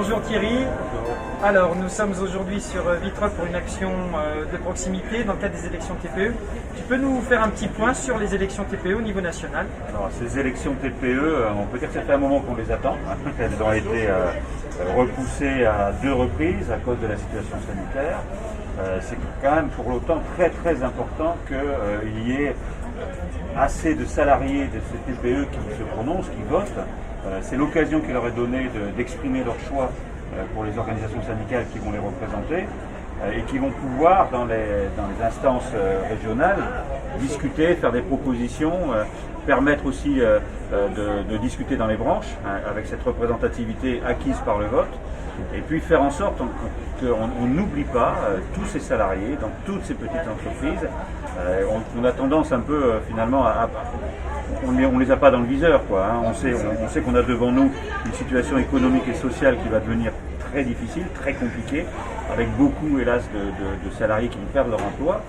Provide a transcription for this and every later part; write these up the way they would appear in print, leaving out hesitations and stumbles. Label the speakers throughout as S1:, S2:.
S1: Bonjour Thierry. Alors, nous sommes aujourd'hui sur Vitrolles pour une action de proximité dans le cadre des élections TPE. Tu peux nous faire un petit point sur les élections TPE au niveau national?
S2: Alors, ces élections TPE, on peut dire que ça fait un moment qu'on les attend. Elles ont été repoussées à 2 reprises à cause de la situation sanitaire. C'est quand même pour l'autant très important qu'il y ait assez de salariés de ces TPE qui se prononcent, qui votent. C'est l'occasion qui leur est donnée d'exprimer leur choix pour les organisations syndicales qui vont les représenter et qui vont pouvoir, dans les instances régionales, discuter, faire des propositions, permettre aussi de discuter dans les branches, avec cette représentativité acquise par le vote, et puis faire en sorte qu'on n'oublie pas tous ces salariés dans toutes ces petites entreprises. On a tendance un peu finalement on les a pas dans le viseur, quoi, hein. On sait qu'on a devant nous une situation économique et sociale qui va devenir très difficile, très compliquée, avec beaucoup, hélas, de salariés qui vont perdre leur emploi.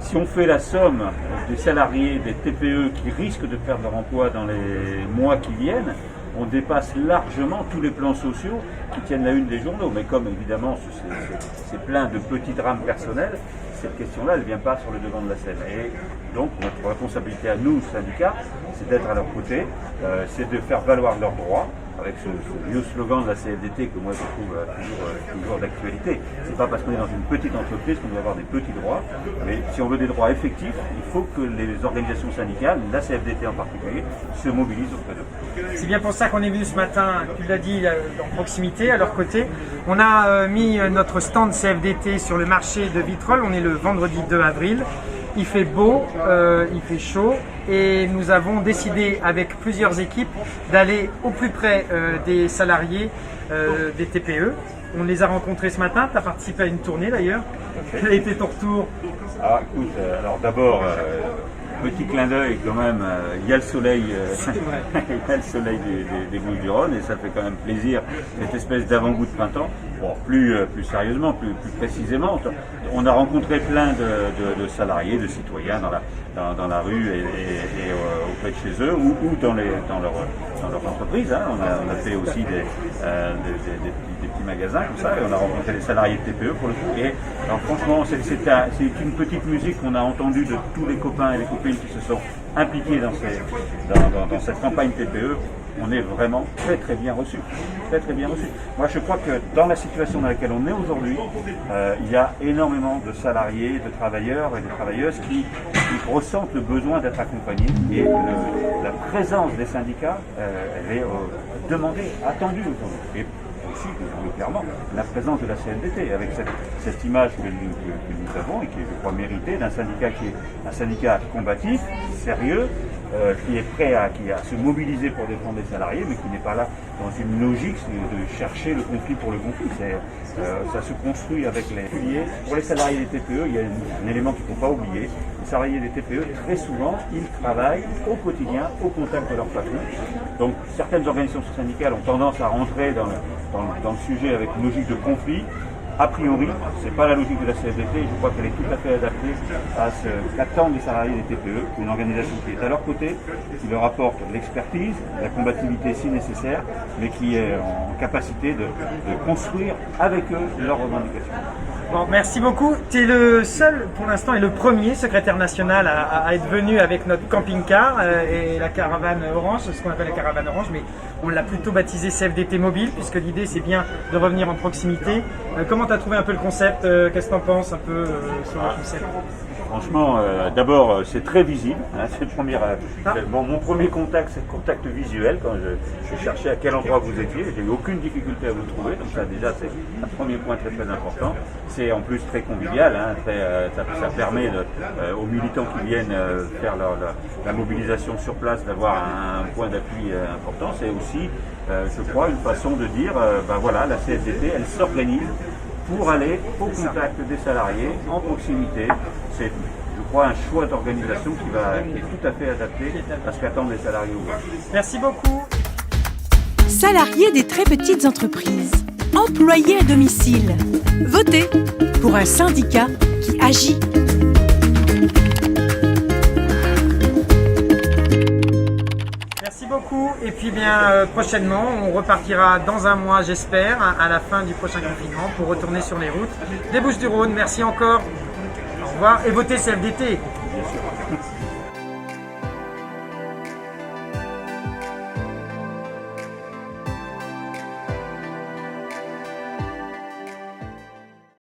S2: Si on fait la somme des salariés des TPE qui risquent de perdre leur emploi dans les mois qui viennent, on dépasse largement tous les plans sociaux qui tiennent la une des journaux. Mais comme évidemment c'est plein de petits drames personnels, cette question-là, elle ne vient pas sur le devant de la scène. Et donc, notre responsabilité à nous, syndicats, c'est d'être à leur côté, c'est de faire valoir leurs droits, avec ce vieux slogan de la CFDT que moi je trouve toujours d'actualité. C'est pas parce qu'on est dans une petite entreprise qu'on doit avoir des petits droits, mais si on veut des droits effectifs, il faut que les organisations syndicales, la CFDT en particulier, se mobilisent auprès d'eux.
S1: C'est bien pour ça qu'on est venu ce matin, tu l'as dit, en proximité, à leur côté. On a mis notre stand CFDT sur le marché de Vitrolles, on est le vendredi 2 avril. Il fait beau, il fait chaud et nous avons décidé avec plusieurs équipes d'aller au plus près des salariés des TPE. On les a rencontrés ce matin, tu as participé à une tournée d'ailleurs. Quel a été ton retour?
S2: Ah écoute, alors d'abord, petit clin d'œil quand même, il y a le soleil, il y a le soleil des Bouches-du-Rhône et ça fait quand même plaisir, cette espèce d'avant-goût de printemps. Bon, plus sérieusement, plus précisément, on a rencontré plein de salariés, de citoyens dans la rue et auprès de chez eux ou dans leur entreprise. Hein. On a fait aussi des petits magasins comme ça et on a rencontré des salariés de TPE pour le coup. Et alors franchement, c'est une petite musique qu'on a entendue de tous les copains et les copines qui se sont impliqués dans cette campagne TPE. On est vraiment très bien reçus. Très bien reçus. Moi je crois que dans la situation dans laquelle on est aujourd'hui, il y a énormément de salariés, de travailleurs et de travailleuses qui ressentent le besoin d'être accompagnés et la présence des syndicats elle est demandée, attendue aujourd'hui. Et aussi, clairement, la présence de la CFDT avec cette image que nous avons et qui est, je crois, méritée d'un syndicat qui est un syndicat combatif, sérieux, qui est prêt à se mobiliser pour défendre les salariés, mais qui n'est pas là dans une logique de chercher le conflit pour le conflit. Ça se construit avec les piliers. Pour les salariés des TPE, il y a un élément qu'il ne faut pas oublier. Les salariés des TPE, très souvent, ils travaillent au quotidien, au contact de leur patron. Donc certaines organisations syndicales ont tendance à rentrer dans le sujet avec une logique de conflit. A priori, ce n'est pas la logique de la CFDT, je crois qu'elle est tout à fait adaptée à ce qu'attendent les salariés des TPE, une organisation qui est à leur côté, qui leur apporte l'expertise, la combativité si nécessaire, mais qui est en capacité de construire avec eux leurs revendications.
S1: Bon, merci beaucoup. Tu es le seul, pour l'instant, et le premier secrétaire national à être venu avec notre camping-car et la caravane orange, ce qu'on appelle la caravane orange, mais on l'a plutôt baptisé CFDT mobile, puisque l'idée c'est bien de revenir en proximité. Comment tu as trouvé un peu le concept? Qu'est-ce que tu en penses un peu sur le concept?
S2: Franchement, d'abord, c'est très visible. Hein, mon premier contact, c'est le contact visuel. Quand je cherchais à quel endroit vous étiez, j'ai eu aucune difficulté à vous trouver. Donc ça, déjà, c'est un premier point très important. C'est en plus très convivial. Hein, ça permet aux militants qui viennent faire la mobilisation sur place d'avoir un point d'appui important. C'est aussi, je crois, une façon de dire, voilà, la CFDT, elle s'organise pour aller au contact des salariés, en proximité. C'est, je crois, un choix d'organisation qui est tout à fait adapté à ce qu'attendent les salariés aujourd'hui.
S1: Merci beaucoup.
S3: Salariés des très petites entreprises, employés à domicile, votez pour un syndicat qui agit.
S1: Merci beaucoup. beaucoup. Et puis bien prochainement, on repartira dans un mois, j'espère, à la fin du prochain confinement, pour retourner sur les routes des Bouches-du-Rhône. Merci encore. Au revoir et votez CFDT.
S2: Bien sûr.